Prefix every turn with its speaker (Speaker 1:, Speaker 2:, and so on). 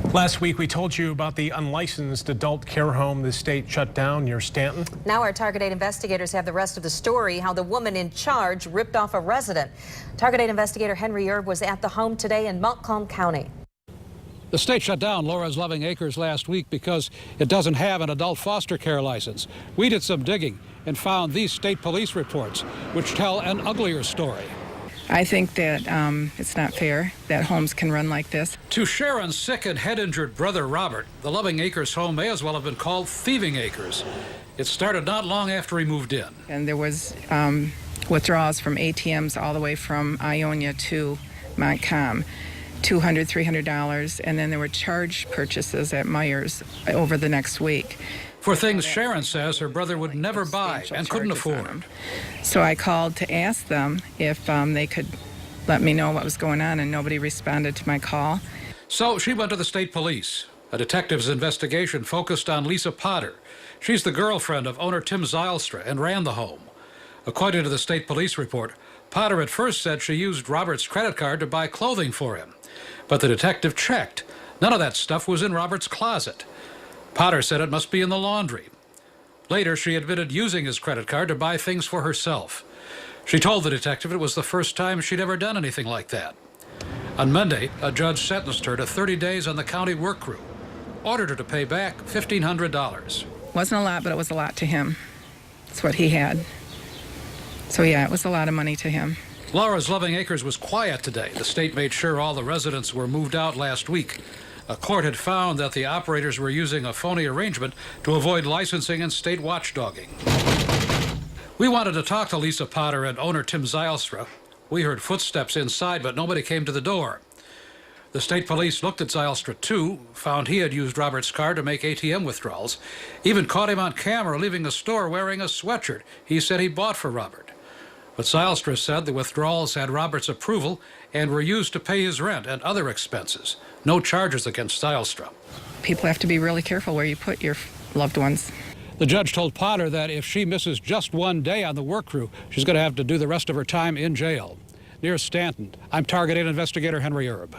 Speaker 1: Last week, we told you about the unlicensed adult care home the state shut down near Stanton.
Speaker 2: Now our Target 8 investigators have the rest of the story, how the woman in charge ripped off a resident. Target 8 investigator Henry Erb was at the home today in Montcalm County.
Speaker 3: The state shut down Laura's Loving Acres last week because it doesn't have an adult foster care license. We did some digging and found these state police reports, which tell an uglier story.
Speaker 4: I think that it's not fair that homes can run like this.
Speaker 3: To Sharon's sick and head-injured brother Robert, the Loving Acres home may as well have been called Thieving Acres. It started not long after he moved in.
Speaker 4: And there was withdrawals from ATMs all the way from Ionia to Montcalm, $200, $300, and then there were charge purchases at Myers over the next week.
Speaker 3: For things Sharon says her brother would never buy and couldn't afford.
Speaker 4: So I called to ask them if they could let me know what was going on, and nobody responded to my call.
Speaker 3: So she went to the state police. A detective's investigation focused on Lisa Potter. She's the girlfriend of owner Tim Zylstra and ran the home. According to the state police report, Potter at first said she used Robert's credit card to buy clothing for him. But the detective checked. None of that stuff was in Robert's closet. Potter said it must be in the laundry. Later, she admitted using his credit card to buy things for herself. She told the detective it was the first time she'd ever done anything like that. On Monday, a judge sentenced her to 30 days on the county work crew, ordered her to pay back $1,500.
Speaker 4: Wasn't a lot, but it was a lot to him. It's what he had. So yeah, it was a lot of money to him.
Speaker 3: Laura's Loving Acres was quiet today. The state made sure all the residents were moved out last week. A court had found that the operators were using a phony arrangement to avoid licensing and state watchdogging. We wanted to talk to Lisa Potter and owner Tim Zylstra. We heard footsteps inside, but nobody came to the door. The state police looked at Zylstra too, found he had used Robert's card to make ATM withdrawals, even caught him on camera leaving the store wearing a sweatshirt he said he bought for Robert. But Zylstra said the withdrawals had Robert's approval and were used to pay his rent and other expenses. No charges against Zylstra.
Speaker 4: People have to be really careful where you put your loved ones.
Speaker 3: The judge told Potter that if she misses just one day on the work crew, she's going to have to do the rest of her time in jail. Near Stanton, I'm Target 8 investigator Henry Erb.